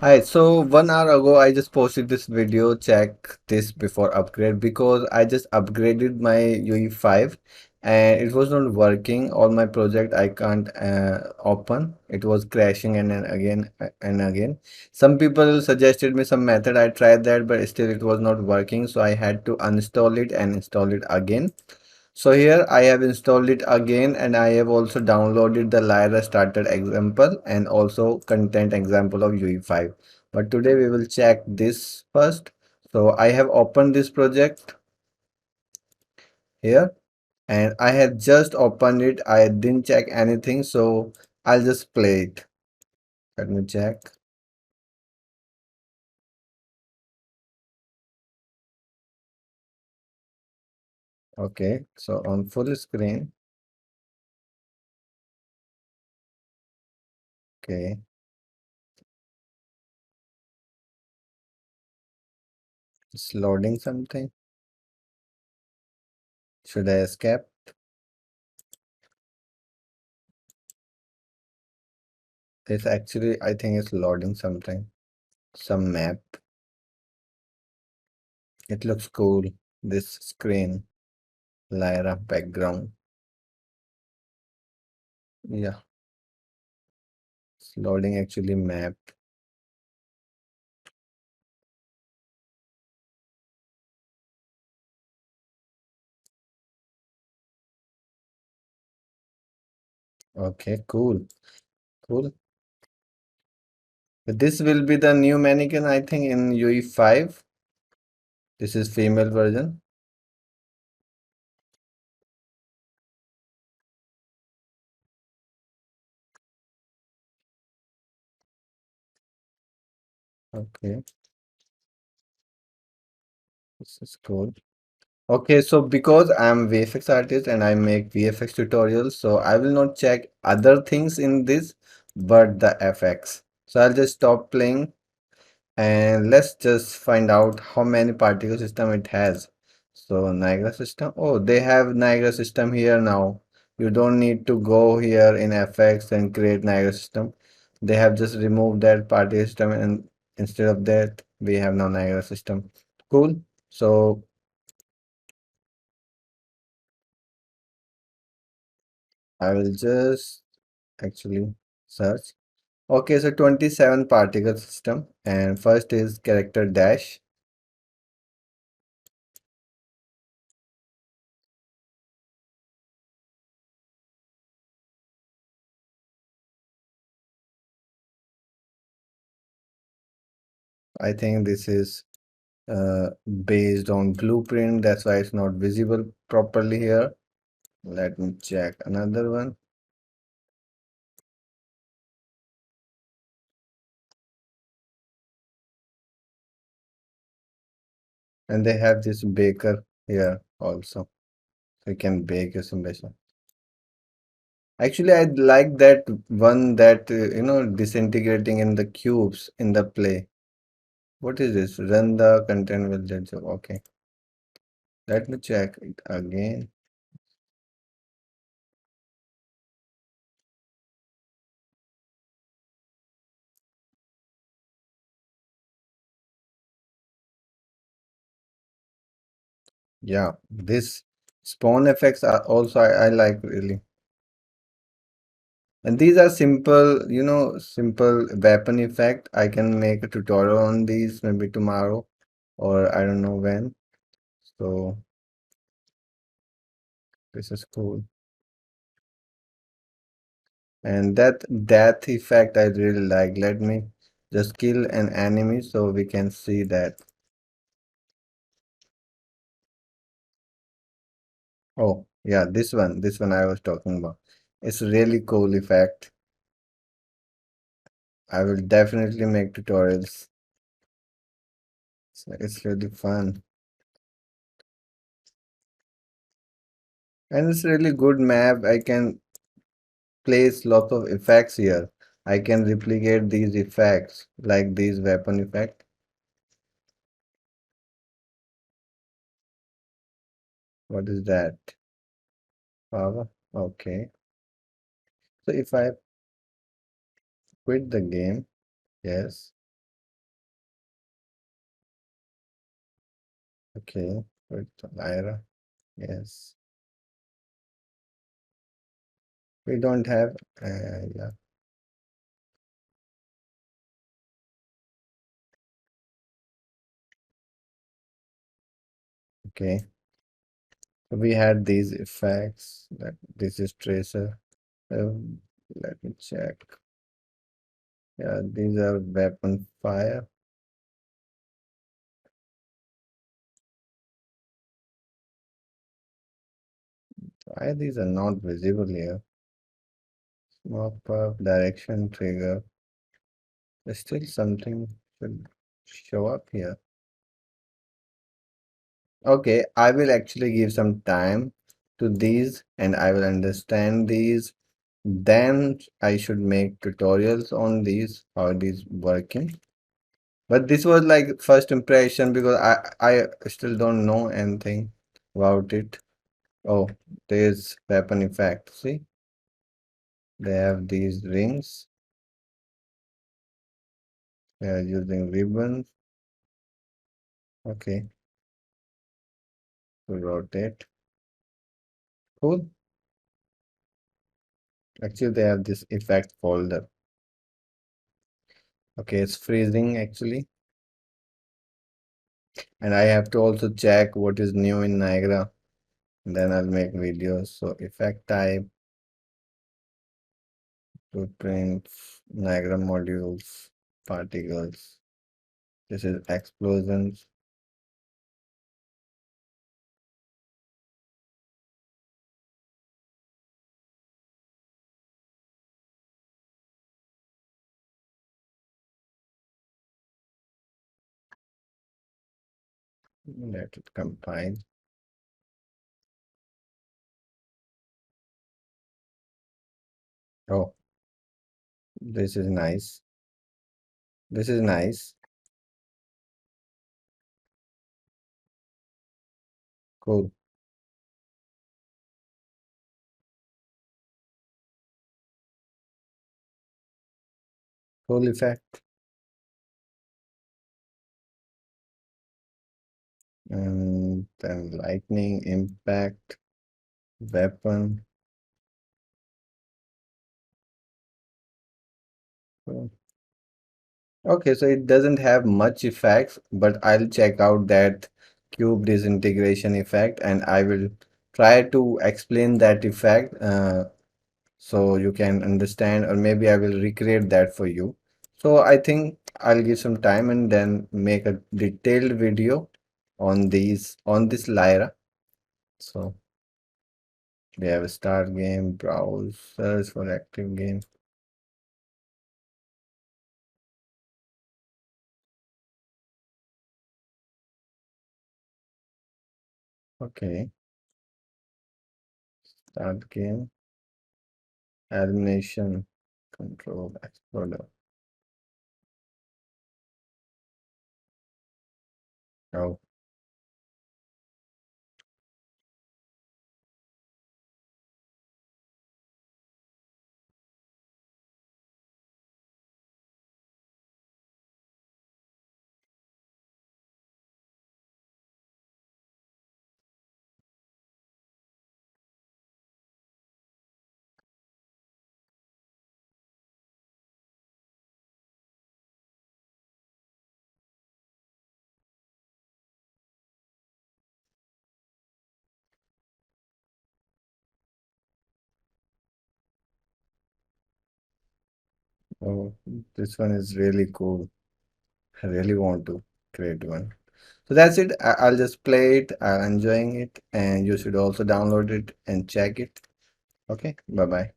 Hi, so 1 hour ago I just posted this video, check this before upgrade because I just upgraded my UE5 and it was not working. All my project I can't open. It was crashing and then again and again. Some people suggested me some method. I tried that, but still it was not working. So I had to uninstall it and install it again. So here I have installed it again and I have also downloaded the Lyra Starter example and also content example of UE5. But today we will check this first. So I have opened this project here and I have just opened it. I didn't check anything, so I'll just play it. Let me check. Okay, so on full screen. Okay, it's loading something. Should I escape? It's actually, I think it's loading something. Some map. It looks cool. This screen, Lyra background. Yeah, it's loading actually map. Okay, cool, cool. But this will be the new mannequin, I think, in UE5. This is female version. Okay, this is cool. Okay, so because I'm VFX artist and I make VFX tutorials, so I will not check other things in this, but the FX. So I'll just stop playing and let's just find out how many particle system it has. So Niagara system, oh, they have Niagara system here now. You don't need to go here in FX and create Niagara system. They have just removed that particle system and instead of that we have now Niagara system. Cool. So I will just actually search. Okay, so 27 particle system and first is character dash. I think this is uh, based on blueprint. That's why it's not visible properly here. Let me check another one. And they have this baker here also. So you can bake your simulation. Actually, I like that one that, disintegrating in the cubes in the play. What is this? Run the content with that job. Okay. Let me check it again. Yeah, this spawn effects are also I like really. And these are simple, simple weapon effect. I can make a tutorial on these maybe tomorrow or I don't know when. So this is cool. And that death effect I really like. Let me just kill an enemy so we can see that. Oh, yeah, this one I was talking about. It's really cool effect. I will definitely make tutorials. So it's really fun. And it's really good map. I can place lots of effects here. I can replicate these effects like these weapon effect. What is that? Power. Okay. So if I quit the game, yes. Okay, with Lyra. Yes, we don't have. Yeah. Okay. So we had these effects. That this is tracer. Let me check. Yeah, these are weapon fire. Why these are not visible here? Smoke puff, direction, trigger. There's still something should show up here. Okay, I will actually give some time to these and I will understand these. Then I should make tutorials on these, how it is working. But this was like first impression because I still don't know anything about it. Oh, there's weapon effect. See, they have these rings. They are using ribbons. Okay, to rotate. Cool. Actually, they have this effect folder. Okay, it's freezing actually. And I have to also check what is new in Niagara. Then I'll make videos. So effect type, blueprints, Niagara modules, particles. This is explosions. Let it compile. Oh, this is nice. This is nice. Cool. Cool effect. And then lightning, impact, weapon. Cool. Okay, so it doesn't have much effects, but I'll check out that cube disintegration effect and I will try to explain that effect so you can understand, or maybe I will recreate that for you. So I think I'll give some time and then make a detailed video on this Lyra. So we have a start game, browse, search for active game. Okay, start game, animation, control, explorer. Oh, oh, this one is really cool. I really want to create one. So that's it. I'll just play it. I'm enjoying it, and you should also download it and check it. Okay, bye bye.